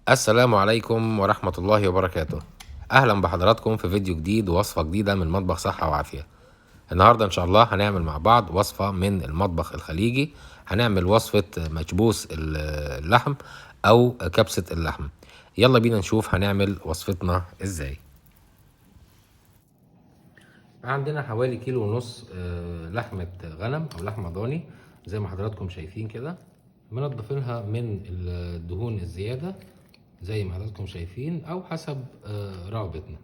السلام عليكم ورحمة الله وبركاته. أهلا بحضراتكم في فيديو جديد ووصفة جديدة من مطبخ صحة وعافية. النهاردة إن شاء الله هنعمل مع بعض وصفة من المطبخ الخليجي. هنعمل وصفة مكبوس اللحم أو كبسة اللحم. يلا بينا نشوف هنعمل وصفتنا إزاي. عندنا حوالي كيلو ونص لحمة غنم أو لحمة ضاني زي ما حضراتكم شايفين كده. بنضفينها من الدهون الزيادة زي ما حضراتكم شايفين او حسب رغبتنا.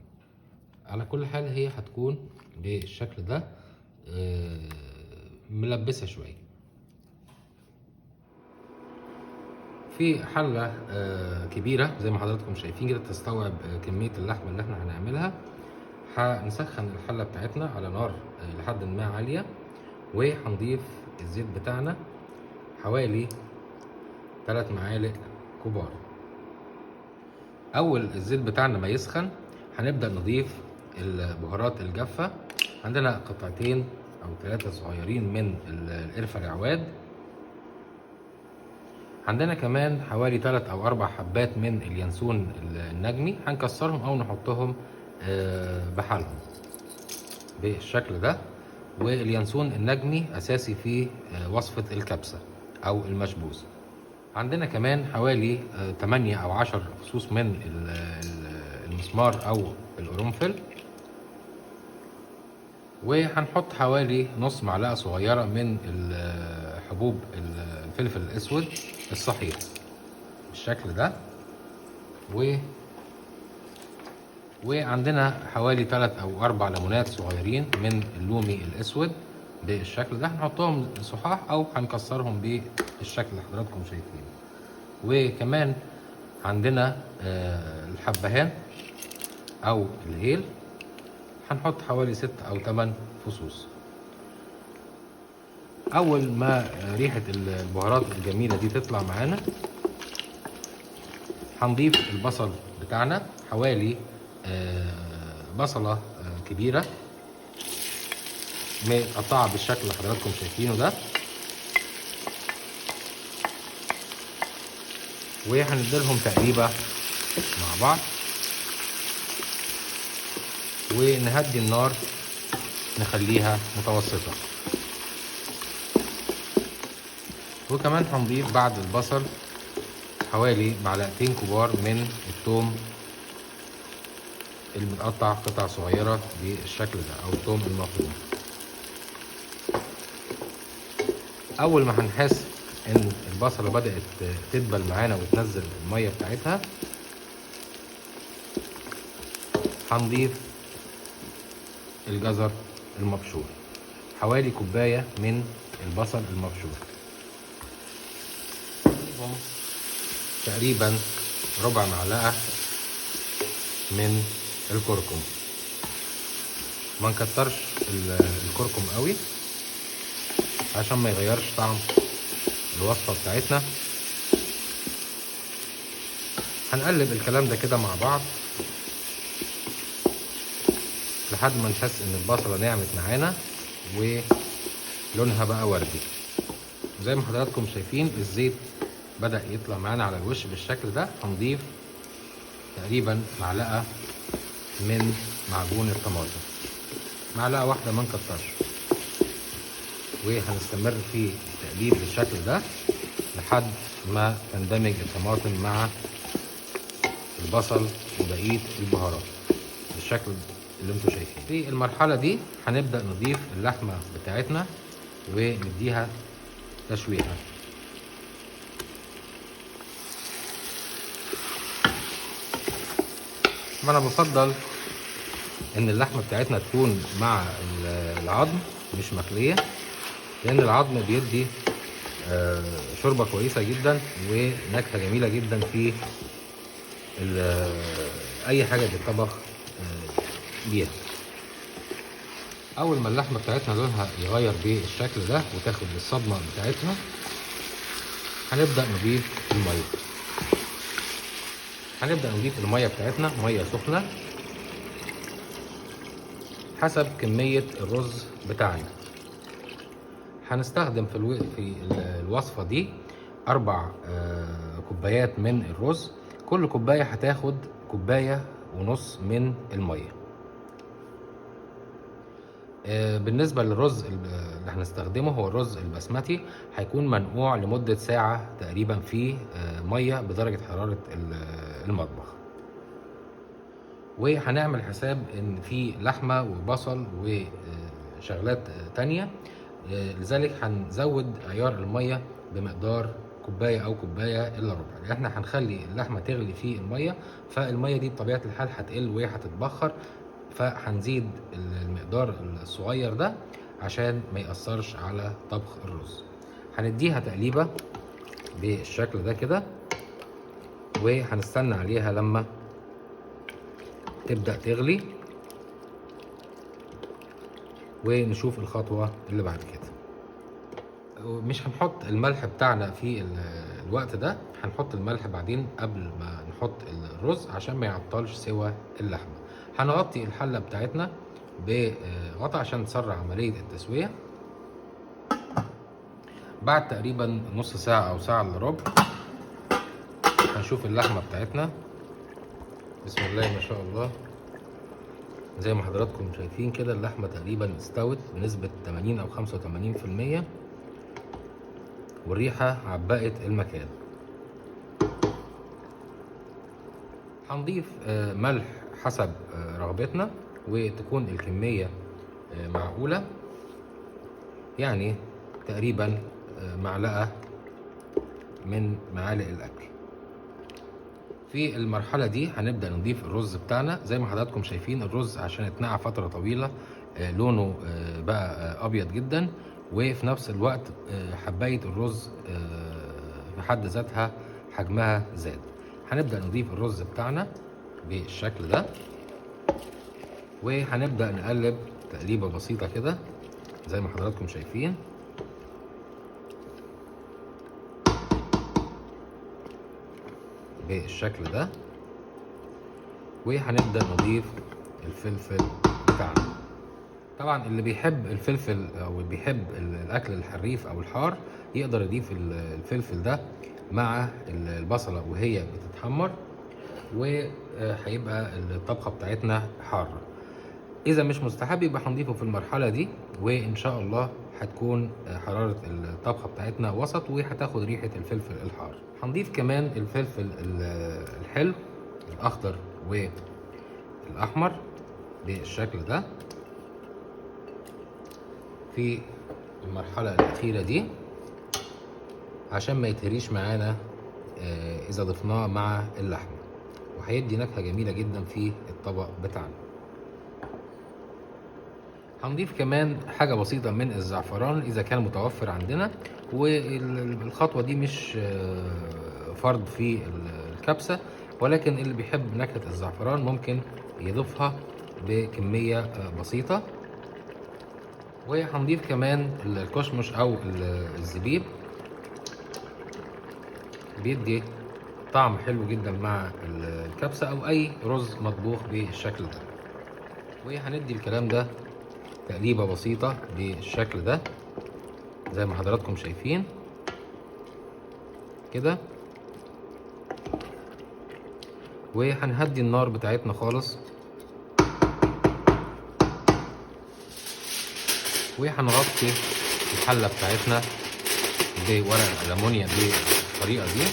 على كل حال هي هتكون بالشكل ده ملبسة شوية. في حلة كبيرة زي ما حضراتكم شايفين كده تستوعب كمية اللحمة اللي احنا هنعملها. هنسخن الحلة بتاعتنا على نار لحد ما عالية، وهنضيف الزيت بتاعنا حوالي 3 معالق كبار. اول الزيت بتاعنا ما يسخن هنبدأ نضيف البهارات الجافة. عندنا قطعتين او 3 صغيرين من القرفة العواد. عندنا كمان حوالي 3 أو 4 حبات من اليانسون النجمي، هنكسرهم او نحطهم بحالهم بالشكل ده. واليانسون النجمي اساسي في وصفة الكبسة او المشبوس. عندنا كمان حوالي 8 أو 10 فصوص من المسمار أو القرنفل، وهنحط حوالي نص معلقة صغيرة من حبوب الفلفل الأسود الصحيح بالشكل ده. وعندنا حوالي 3 أو 4 ليمونات صغيرين من اللومي الأسود بالشكل ده، هنحطهم صحاح أو هنكسرهم بالشكل اللي حضراتكم شايفينه. وكمان عندنا الحبهان او الهيل، هنحط حوالي 6 أو 8 فصوص. اول ما ريحة البهارات الجميلة دي تطلع معانا هنضيف البصل بتاعنا حوالي بصلة كبيرة متقطعة بالشكل اللي حضراتكم شايفينه ده، وهنديلهم تقريبة مع بعض ونهدي النار نخليها متوسطة. وكمان هنضيف بعد البصل حوالي 2 معلقتين كبار من الثوم اللي متقطع قطع صغيرة بالشكل ده او الثوم المفروم. اول ما هنحس ان البصلة بدأت تدبل معانا وتنزل المية بتاعتها هنضيف الجزر المبشور، حوالي كوباية من البصل المبشور، تقريبا ربع معلقة من الكركم. ما نكترش الكركم قوي عشان ما يغيرش طعم الوصفة بتاعتنا. هنقلب الكلام ده كده مع بعض لحد ما نحس ان البصلة نعمت معانا ولونها بقى وردي. زي ما حضراتكم شايفين الزيت بدأ يطلع معانا على الوش بالشكل ده. هنضيف تقريبا معلقة من معجون الطماطم، معلقة واحدة ما نكترش، وهنستمر في التقليب بالشكل ده لحد ما تندمج الطماطم مع البصل وبقية البهارات بالشكل اللي انتوا شايفين. في المرحلة دي هنبدأ نضيف اللحمة بتاعتنا ونديها تشويحة. ما انا بفضل ان اللحمة بتاعتنا تكون مع العظم مش مخلية، لان العظم بيدي شوربة كويسة جدا ونكهة جميلة جدا في اي حاجة بتطبخ بيها. اول ما اللحمة بتاعتنا لونها يغير بالشكل ده وتاخد الصدمة بتاعتها هنبدأ نضيف المية. هنبدأ نضيف المية بتاعتنا مية سخنة حسب كمية الرز بتاعنا. هنستخدم في الوصفة دي 4 كوبايات من الرز. كل كوباية هتاخد كوباية ونص من المية. بالنسبة للرز اللي هنستخدمه هو الرز البسمتي، هيكون منقوع لمدة ساعة تقريبا في مية بدرجة حرارة المطبخ. وهنعمل حساب ان في لحمة وبصل وشغلات تانية، لذلك هنزود عيار المية بمقدار كوباية او كوباية الا ربع. يعني احنا هنخلي اللحمة تغلي في المية، فالمية دي بطبيعة الحال هتقل وهتتبخر، فهنزيد المقدار الصغير ده عشان ما يأثرش على طبخ الرز. هنديها تقليبة بالشكل ده كده، وهنستنى عليها لما تبدأ تغلي، ونشوف الخطوة اللي بعد كده. مش هنحط الملح بتاعنا في الوقت ده، هنحط الملح بعدين قبل ما نحط الرز عشان ما يعطلش سوى اللحمة. هنغطي الحلة بتاعتنا بغطا عشان نسرع عملية التسوية. بعد تقريبا نص ساعة او ساعة الا ربع هنشوف اللحمة بتاعتنا. بسم الله ما شاء الله، زي ما حضراتكم شايفين كده اللحمة تقريبا استوت بنسبة 80 او 85%، والريحة عبقت المكان. هنضيف ملح حسب رغبتنا، وتكون الكمية معقولة، يعني تقريبا معلقة من معالق الأكل. في المرحلة دي هنبدأ نضيف الرز بتاعنا. زي ما حضراتكم شايفين الرز عشان اتنقع فترة طويلة لونه بقى أبيض جدا، وفي نفس الوقت حباية الرز في حد ذاتها حجمها زاد. هنبدأ نضيف الرز بتاعنا بالشكل ده، وهنبدأ نقلب تقليبة بسيطة كده زي ما حضراتكم شايفين. بالشكل ده، وهنبدأ نضيف الفلفل بتاعنا. طبعا اللي بيحب الفلفل او اللي بيحب الاكل الحريف او الحار يقدر يضيف الفلفل ده مع البصلة وهي بتتحمر، وهيبقى الطبخة بتاعتنا حارة. اذا مش مستحب يبقى هنضيفه في المرحلة دي، وان شاء الله هتكون حرارة الطبخة بتاعتنا وسط وهتاخد ريحة الفلفل الحار. هنضيف كمان الفلفل الحلو الاخضر والاحمر بالشكل ده في المرحلة الأخيرة دي، عشان ما يتهريش معانا إذا ضفناه مع اللحمة، وهيدي نكهة جميلة جدا في الطبق بتاعنا. هنضيف كمان حاجة بسيطة من الزعفران إذا كان متوفر عندنا، والخطوة دي مش فرض في الكبسة، ولكن اللي بيحب نكهة الزعفران ممكن يضيفها بكمية بسيطة. وهنضيف كمان الكشمش او الزبيب، بيدي طعم حلو جدا مع الكبسة او اي رز مطبوخ بالشكل ده. وهندي الكلام ده تقليبة بسيطة بالشكل ده زي ما حضراتكم شايفين كده، وهنهدي النار بتاعتنا خالص، وهنغطي الحلة بتاعتنا بورق الألمونيا بالطريقة دي،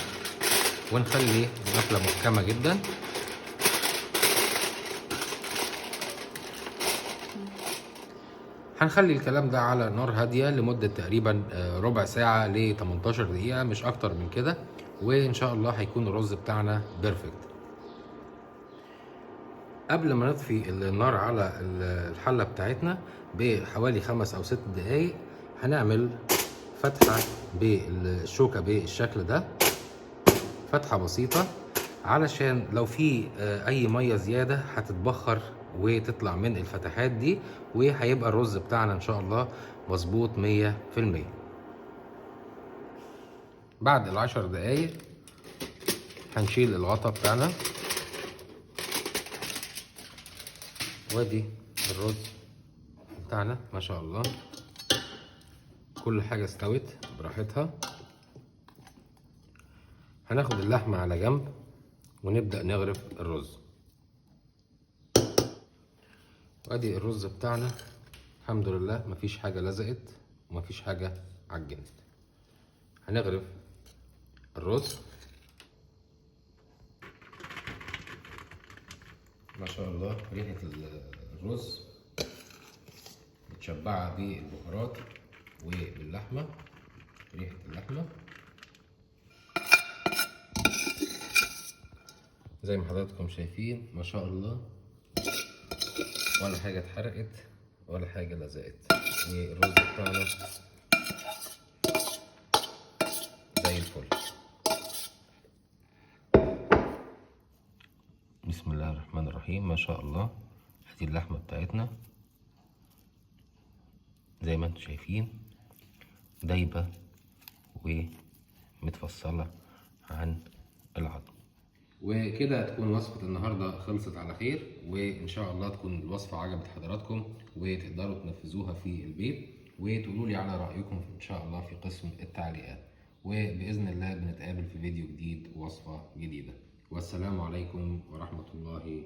ونخلي القفلة محكمة جدا. هنخلي الكلام ده على نار هادية لمدة تقريبا ربع ساعة ل 18 دقيقة، مش أكتر من كده، وإن شاء الله هيكون الرز بتاعنا بيرفكت. قبل ما نطفي النار على الحلة بتاعتنا بحوالي 5 أو 6 دقايق هنعمل فتحة بالشوكة بالشكل ده، فتحة بسيطة علشان لو في أي مية زيادة هتتبخر وتطلع من الفتحات دي، وهيبقى الرز بتاعنا إن شاء الله مظبوط 100%. بعد ال10 دقايق هنشيل الغطا بتاعنا، وادي الرز بتاعنا ما شاء الله كل حاجة استوت براحتها. هناخد اللحمة على جنب ونبدأ نغرف الرز. وادي الرز بتاعنا الحمد لله مفيش حاجة لزقت ومفيش حاجة عجنت. هنغرف الرز ما شاء الله. ريحة الرز متشبعة بالبهارات وباللحمة، ريحة اللحمة زي ما حضراتكم شايفين ما شاء الله، ولا حاجة اتحرقت ولا حاجة لزقت، والرز بتاعنا زي الفل. بسم الله الرحمن الرحيم ما شاء الله. ادي اللحمة بتاعتنا زي ما انتم شايفين دايبة ومتفصلة عن العظم. وكده تكون وصفة النهاردة خلصت على خير، وإن شاء الله تكون الوصفة عجبت حضراتكم وتقدروا تنفذوها في البيت، وتقولوا لي على رأيكم إن شاء الله في قسم التعليقات. وبإذن الله بنتقابل في فيديو جديد ووصفة جديدة، والسلام عليكم ورحمة الله